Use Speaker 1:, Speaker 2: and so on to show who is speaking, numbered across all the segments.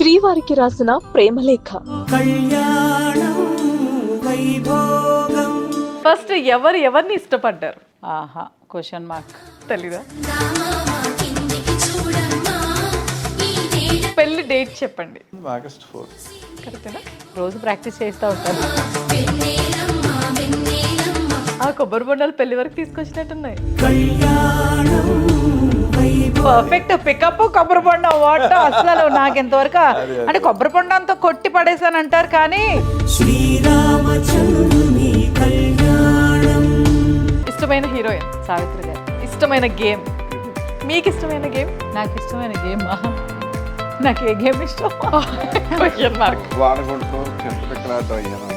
Speaker 1: శ్రీవారికి రాసిన ప్రేమలేఖ.
Speaker 2: ఫస్ట్ ఎవరిని ఇష్టపడ్డారు?
Speaker 3: ఆహా, క్వశ్చన్ మార్క్.
Speaker 2: తెలీదా? పెళ్లి డేట్ చెప్పండి.
Speaker 4: ఆగస్ట్ 4.
Speaker 2: కరెక్టేనా?
Speaker 3: రోజు ప్రాక్టీస్ చేస్తూ ఉంటాను.
Speaker 2: ఆ కొబ్బరి బొండాలు పెళ్లి వరకు తీసుకొచ్చినట్టున్నాయి.
Speaker 3: పర్ఫెక్ట్ పికప్ కొబ్బరి బొండ వాట. అసలు నాకు ఇంతవరకు అంటే కొబ్బరి బొండంతో కొట్టి పడేసాను అంటారు కానీ
Speaker 2: ఇష్టమైన హీరోయిన్
Speaker 3: సావిత్రి గారు.
Speaker 2: ఇష్టమైన గేమ్ మీకు ఇష్టమైన గేమ్?
Speaker 3: నాకు ఇష్టమైన గేమ్ నాకు ఏ గేమ్ ఇష్టం?
Speaker 2: Question mark.
Speaker 4: వానగుంటలో చింతపిక్కలాట అయ్యాను.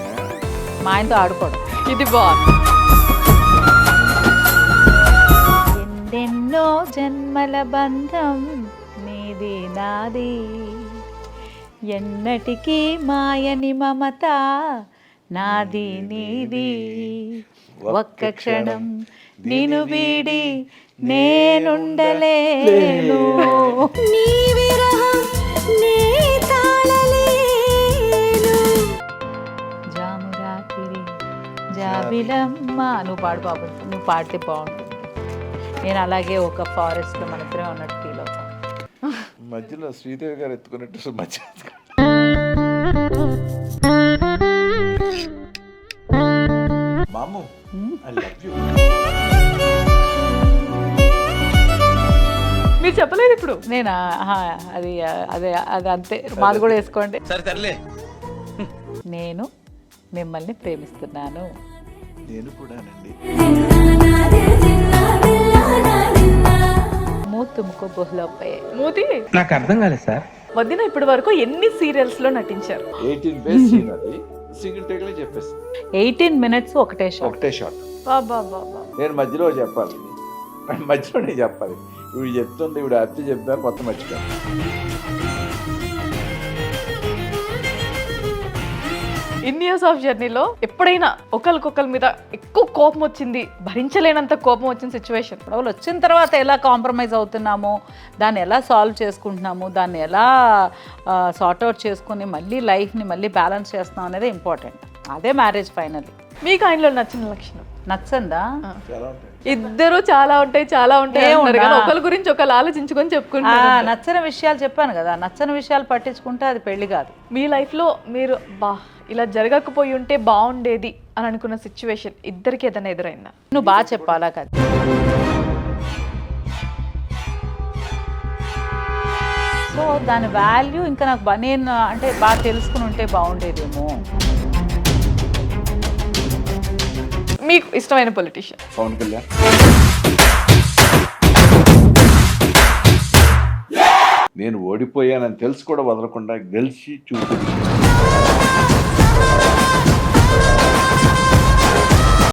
Speaker 3: మా ఆయనతో ఆడుకోవడం.
Speaker 2: ఇది బాగుంది.
Speaker 3: ఎన్నెన్నో జన్మల బంధం నీది నాది, ఎన్నటికీ మాయని మమత నాది నీది, ఒక్క క్షణం నిన్ను వీడి నేనుండలేను, నీ విరహం నే తాళలేను, జాము రాత్రి జాబిలమ్మ. నువ్వు పాడు బాబు, నువ్వు పాడితే బాగుంటుంది. నేను అలాగే ఒక ఫారెస్ట్ లో మన ఇద్దరే ఉన్నట్టు ఫీల్ అవుతాను.
Speaker 4: మధ్యలో శ్రీదేవి గారు ఎత్తుకున్నట్టు మధ్య మాము ఐ లవ్ యు.
Speaker 2: మీరు చెప్పలేదు ఇప్పుడు.
Speaker 3: నేనా? అది అదే అది అంతే. మాది కూడా వేసుకోండి. నేను మిమ్మల్ని ప్రేమిస్తున్నాను.
Speaker 4: నేను కూడానండి.
Speaker 3: మూతుముకో బహుళపై
Speaker 2: మూతి
Speaker 5: నాకు అర్థం కాలేదు సార్.
Speaker 2: వదిన ఇప్పటి వరకు ఎన్ని సీరియల్స్ లో నటించారు?
Speaker 4: 18 బేస్ సీన్ అది. సింగిల్ టేక్ లో చెప్పేసి
Speaker 3: 18 minutes ఒకటే షాట్.
Speaker 4: ఒకటే షాట్.
Speaker 2: బాబా.
Speaker 4: నేను మధ్యలో చెప్పాలి, మధ్యలో నేను చెప్పాలి. ఇవి చెప్తుంది, ఇవిడ అత్తి చెప్తారు, మొత్తం మర్చిపోయాను.
Speaker 2: ఇన్ ఇయర్స్ ఆఫ్ జర్నీలో ఎప్పుడైనా ఒకరికొకరి మీద ఎక్కువ కోపం వచ్చింది, భరించలేనంత కోపం వచ్చిన సిచ్యువేషన్?
Speaker 3: గొడవలు వచ్చిన తర్వాత ఎలా కాంప్రమైజ్ అవుతున్నాము, దాన్ని ఎలా సాల్వ్ చేసుకుంటున్నాము, దాన్ని ఎలా సార్ట్అవుట్ చేసుకుని మళ్ళీ లైఫ్ని మళ్ళీ బ్యాలెన్స్ చేస్తున్నాం అనేది ఇంపార్టెంట్. అదే మ్యారేజ్ ఫైనల్లీ.
Speaker 2: మీకు ఆయనలో నచ్చిన లక్షణం?
Speaker 3: నచ్చందా?
Speaker 4: చాలా ఉంటాయి.
Speaker 2: ఇద్దరు చాలా ఉంటాయి అంటారు కానీ ఒకరి గురించి ఒకరు ఆలోచించుకొని చెప్పుకుంటారు.
Speaker 3: నచ్చని విషయాలు చెప్పాను కదా, నచ్చని విషయాలు పట్టించుకుంటే అది పెళ్లి కాదు.
Speaker 2: మీ లైఫ్లో మీరు ఇలా జరగకపోయి ఉంటే బాగుండేది అని అనుకున్న సిచ్యువేషన్ ఇద్దరికి ఏదైనా ఎదురైందా?
Speaker 3: నువ్వు బాగా చెప్పాలా కదా. సో దాని వాల్యూ ఇంకా నాకు నేను అంటే బాగా తెలుసుకుని ఉంటే బాగుండేదేమో.
Speaker 2: మీకు ఇష్టమైన పొలిటీషియన్?
Speaker 4: పవన్ కళ్యాణ్. నేను ఓడిపోయానని తెలుసు కూడా వదలకుండా గెలిచి చూపించాను.